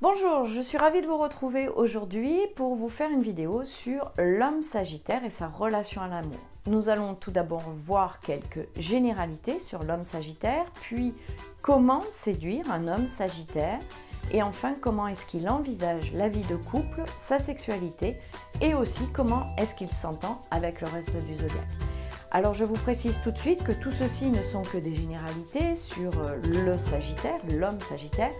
Bonjour, je suis ravie de vous retrouver aujourd'hui pour vous faire une vidéo sur l'homme Sagittaire et sa relation à l'amour. Nous allons tout d'abord voir quelques généralités sur l'homme Sagittaire, puis comment séduire un homme Sagittaire et enfin comment est-ce qu'il envisage la vie de couple, sa sexualité et aussi comment est-ce qu'il s'entend avec le reste du zodiaque. Alors je vous précise tout de suite que tout ceci ne sont que des généralités sur le Sagittaire, l'homme Sagittaire,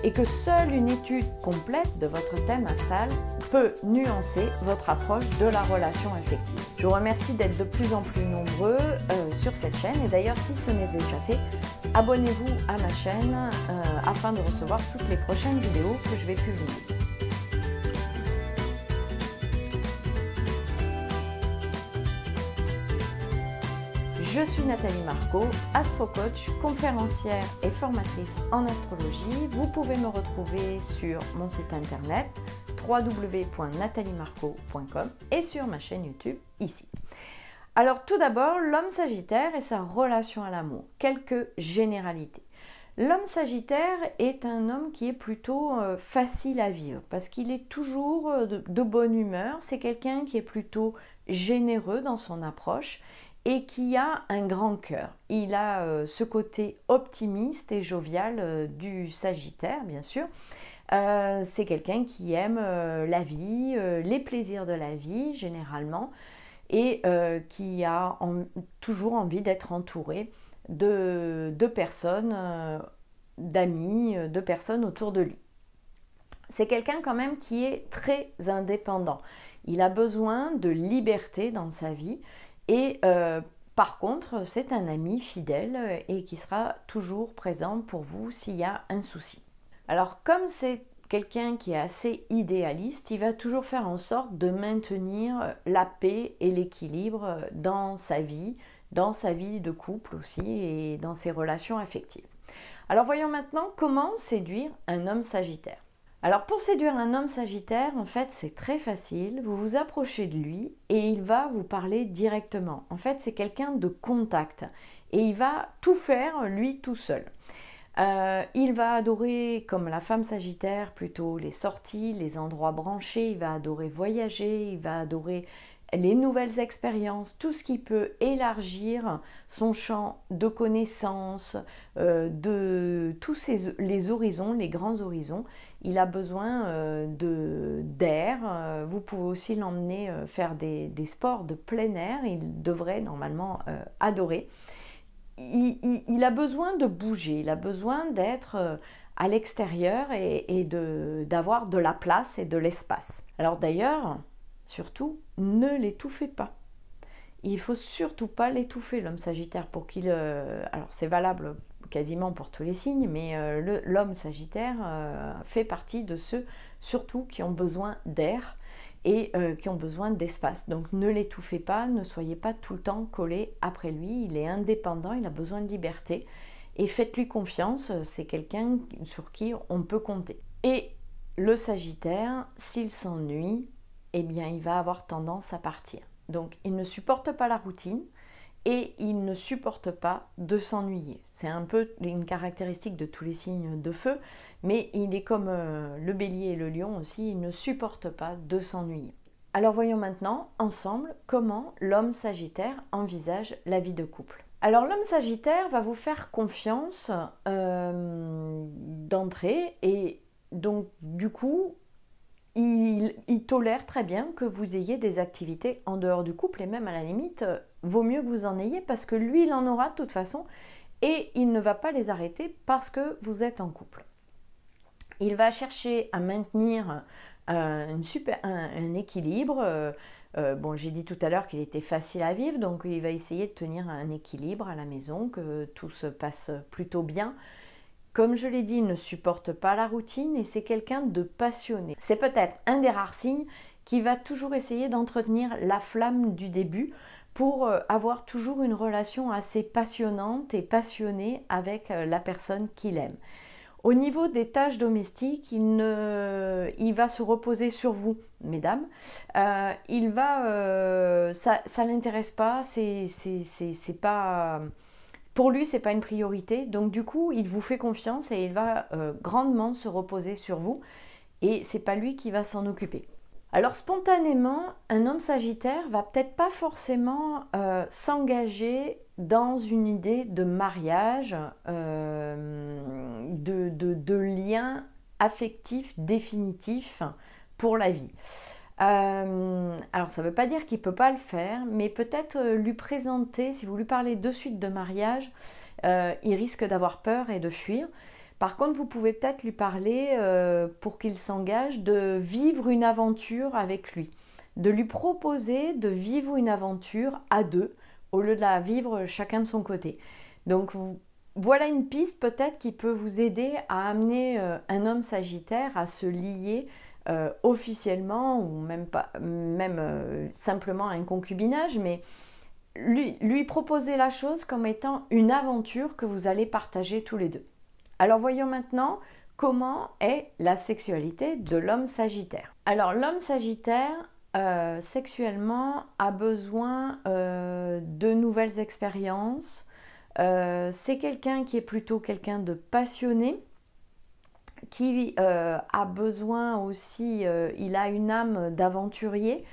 et que seule une étude complète de votre thème astral peut nuancer votre approche de la relation affective. Je vous remercie d'être de plus en plus nombreux sur cette chaîne, et d'ailleurs si ce n'est déjà fait, abonnez-vous à ma chaîne afin de recevoir toutes les prochaines vidéos que je vais publier. Je suis Nathalie Marco, astro-coach, conférencière et formatrice en astrologie. Vous pouvez me retrouver sur mon site internet www.nathaliemarco.com et sur ma chaîne YouTube ici. Alors tout d'abord, l'homme Sagittaire et sa relation à l'amour. Quelques généralités. L'homme Sagittaire est un homme qui est plutôt facile à vivre parce qu'il est toujours de bonne humeur. C'est quelqu'un qui est plutôt généreux dans son approche et qui a un grand cœur. Il a ce côté optimiste et jovial du Sagittaire, bien sûr. C'est quelqu'un qui aime la vie, les plaisirs de la vie, généralement, et qui a toujours envie d'être entouré de personnes, d'amis, de personnes autour de lui. C'est quelqu'un quand même qui est très indépendant. Il a besoin de liberté dans sa vie. Et par contre, c'est un ami fidèle et qui sera toujours présent pour vous s'il y a un souci. Alors comme c'est quelqu'un qui est assez idéaliste, il va toujours faire en sorte de maintenir la paix et l'équilibre dans sa vie de couple aussi et dans ses relations affectives. Alors voyons maintenant comment séduire un homme Sagittaire. Alors pour séduire un homme Sagittaire, en fait c'est très facile, vous vous approchez de lui et il va vous parler directement. En fait c'est quelqu'un de contact et il va tout faire lui tout seul. Il va adorer, comme la femme Sagittaire, plutôt les sorties, les endroits branchés, il va adorer voyager, il va adorer les nouvelles expériences, tout ce qui peut élargir son champ de connaissances, de tous les horizons, les grands horizons. Il a besoin d'air. Vous pouvez aussi l'emmener faire des sports de plein air. Il devrait normalement adorer. Il a besoin de bouger, il a besoin d'être à l'extérieur et d'avoir de la place et de l'espace. Alors d'ailleurs, surtout, ne l'étouffez pas. Il ne faut surtout pas l'étouffer, l'homme Sagittaire, pour qu'il... alors c'est valable quasiment pour tous les signes, mais l'homme Sagittaire fait partie de ceux surtout qui ont besoin d'air et qui ont besoin d'espace. Donc ne l'étouffez pas, ne soyez pas tout le temps collé après lui. Il est indépendant, il a besoin de liberté et faites-lui confiance, c'est quelqu'un sur qui on peut compter. Et le Sagittaire, s'il s'ennuie, eh bien il va avoir tendance à partir. Donc il ne supporte pas la routine et il ne supporte pas de s'ennuyer. C'est un peu une caractéristique de tous les signes de feu, mais il est comme le bélier et le lion aussi, il ne supporte pas de s'ennuyer. Alors voyons maintenant ensemble comment l'homme Sagittaire envisage la vie de couple. Alors l'homme Sagittaire va vous faire confiance d'entrée et donc du coup il tolère très bien que vous ayez des activités en dehors du couple et même à la limite, vaut mieux que vous en ayez parce que lui, il en aura de toute façon et il ne va pas les arrêter parce que vous êtes en couple. Il va chercher à maintenir un équilibre. Bon, j'ai dit tout à l'heure qu'il était facile à vivre, donc il va essayer de tenir un équilibre à la maison, que tout se passe plutôt bien. Comme je l'ai dit, il ne supporte pas la routine et c'est quelqu'un de passionné. C'est peut-être un des rares signes qui va toujours essayer d'entretenir la flamme du début pour avoir toujours une relation assez passionnante et passionnée avec la personne qu'il aime. Au niveau des tâches domestiques, il va se reposer sur vous, mesdames. Ça l'intéresse pas, c'est pas... Pour lui, ce n'est pas une priorité, donc du coup, il vous fait confiance et il va grandement se reposer sur vous. et c'est pas lui qui va s'en occuper. Alors spontanément, un homme Sagittaire va peut-être pas forcément s'engager dans une idée de mariage, de lien affectif définitif pour la vie. Alors ça ne veut pas dire qu'il ne peut pas le faire, mais peut-être lui présenter, si vous lui parlez de suite de mariage, il risque d'avoir peur et de fuir. Par contre, vous pouvez peut-être lui parler, pour qu'il s'engage, de vivre une aventure avec lui, de lui proposer de vivre une aventure à deux, au lieu de la vivre chacun de son côté. Donc voilà une piste peut-être qui peut vous aider à amener un homme Sagittaire à se lier officiellement, ou même simplement un concubinage, mais lui proposer la chose comme étant une aventure que vous allez partager tous les deux. Alors voyons maintenant comment est la sexualité de l'homme Sagittaire. Alors l'homme Sagittaire, sexuellement, a besoin de nouvelles expériences. C'est quelqu'un qui est plutôt quelqu'un de passionné, qui a besoin aussi, il a une âme d'aventurier.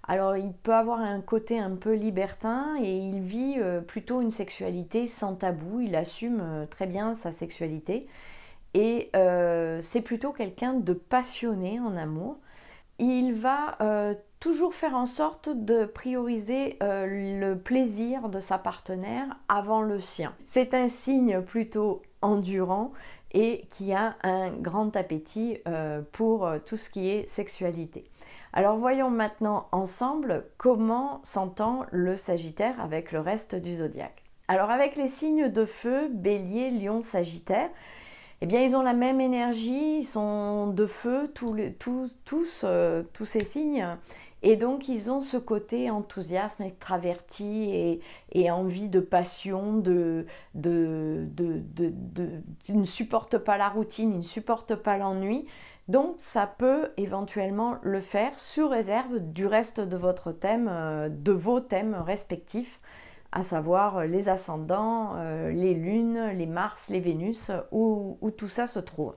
Alors il peut avoir un côté un peu libertin et il vit plutôt une sexualité sans tabou, il assume très bien sa sexualité et c'est plutôt quelqu'un de passionné en amour. Il va toujours faire en sorte de prioriser le plaisir de sa partenaire avant le sien. C'est un signe plutôt endurant et qui a un grand appétit pour tout ce qui est sexualité. Alors voyons maintenant ensemble comment s'entend le Sagittaire avec le reste du zodiaque. Alors avec les signes de feu, Bélier, Lion, Sagittaire, eh bien ils ont la même énergie, ils sont de feu tous ces signes, et donc ils ont ce côté enthousiasme, extraverti et envie de passion, ils ne supportent pas la routine, ils ne supportent pas l'ennui. Donc ça peut éventuellement le faire sous réserve du reste de votre thème, de vos thèmes respectifs, à savoir les ascendants, les lunes, les Mars, les Vénus, où tout ça se trouve.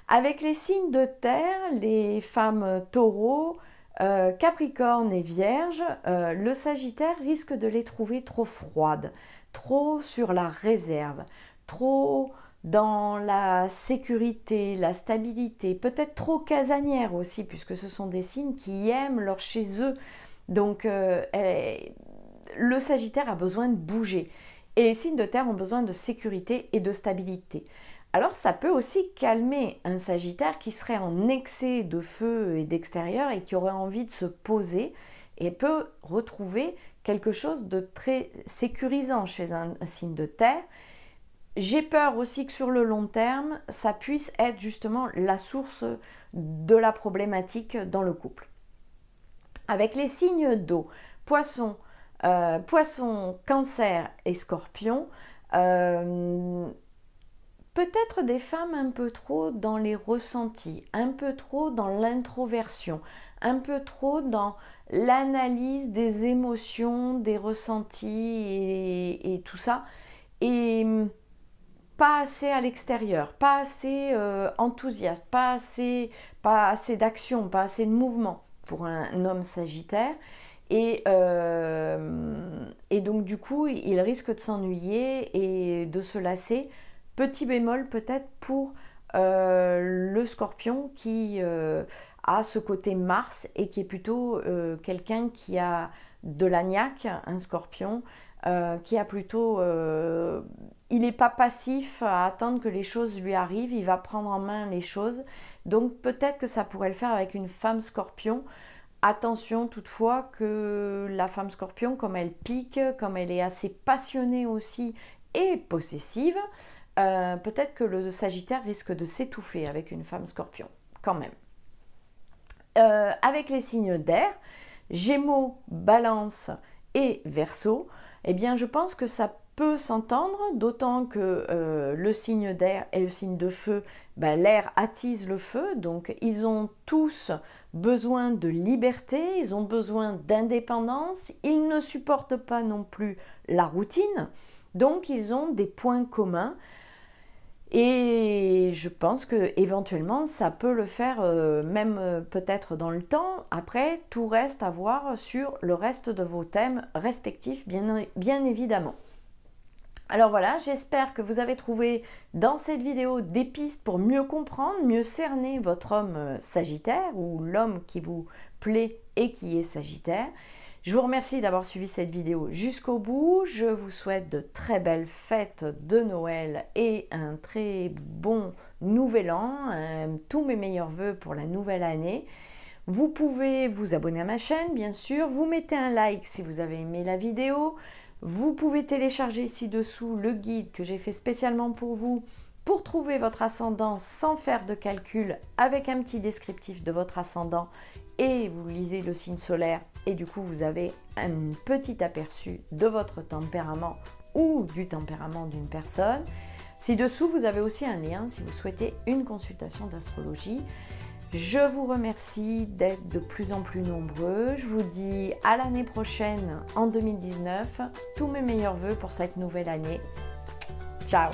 Avec les signes de terre, les femmes taureaux, Capricorne et Vierge, le Sagittaire risque de les trouver trop froides, trop sur la réserve, trop dans la sécurité, la stabilité, peut-être trop casanière aussi, puisque ce sont des signes qui aiment leur chez eux. Donc le Sagittaire a besoin de bouger. Et les signes de terre ont besoin de sécurité et de stabilité. Alors ça peut aussi calmer un Sagittaire qui serait en excès de feu et d'extérieur et qui aurait envie de se poser et peut retrouver quelque chose de très sécurisant chez un signe de terre. J'ai peur aussi que sur le long terme, ça puisse être justement la source de la problématique dans le couple. Avec les signes d'eau, Poisson, Cancer et Scorpion, peut-être des femmes un peu trop dans les ressentis, un peu trop dans l'introversion, un peu trop dans l'analyse des émotions, des ressentis et tout ça, et pas assez à l'extérieur, pas assez enthousiaste, pas assez d'action, pas assez de mouvement pour un homme Sagittaire. Et donc du coup, il risque de s'ennuyer et de se lasser. Petit bémol peut-être pour le Scorpion qui a ce côté Mars et qui est plutôt quelqu'un qui a de la niaque, un Scorpion, qui a plutôt... il n'est pas passif à attendre que les choses lui arrivent, il va prendre en main les choses. Donc peut-être que ça pourrait le faire avec une femme Scorpion. Attention toutefois que la femme Scorpion, comme elle pique, comme elle est assez passionnée aussi et possessive, peut-être que le Sagittaire risque de s'étouffer avec une femme Scorpion, quand même. Avec les signes d'air, Gémeaux, Balance et Verseau, eh bien je pense que ça peut s'entendre, d'autant que le signe d'air et le signe de feu, l'air attise le feu, donc ils ont tous besoin de liberté, ils ont besoin d'indépendance, ils ne supportent pas non plus la routine, donc ils ont des points communs. Et je pense que éventuellement ça peut le faire même peut-être dans le temps. Après, tout reste à voir sur le reste de vos thèmes respectifs, bien évidemment. Alors voilà, j'espère que vous avez trouvé dans cette vidéo des pistes pour mieux comprendre, mieux cerner votre homme Sagittaire ou l'homme qui vous plaît et qui est Sagittaire. Je vous remercie d'avoir suivi cette vidéo jusqu'au bout. Je vous souhaite de très belles fêtes de Noël et un très bon nouvel an. Tous mes meilleurs vœux pour la nouvelle année. Vous pouvez vous abonner à ma chaîne, bien sûr. Vous mettez un like si vous avez aimé la vidéo. Vous pouvez télécharger ci-dessous le guide que j'ai fait spécialement pour vous pour trouver votre ascendant sans faire de calcul avec un petit descriptif de votre ascendant et vous lisez le signe solaire et du coup vous avez un petit aperçu de votre tempérament ou du tempérament d'une personne. Ci-dessous vous avez aussi un lien si vous souhaitez une consultation d'astrologie. Je vous remercie d'être de plus en plus nombreux. Je vous dis à l'année prochaine en 2019. Tous mes meilleurs vœux pour cette nouvelle année. Ciao!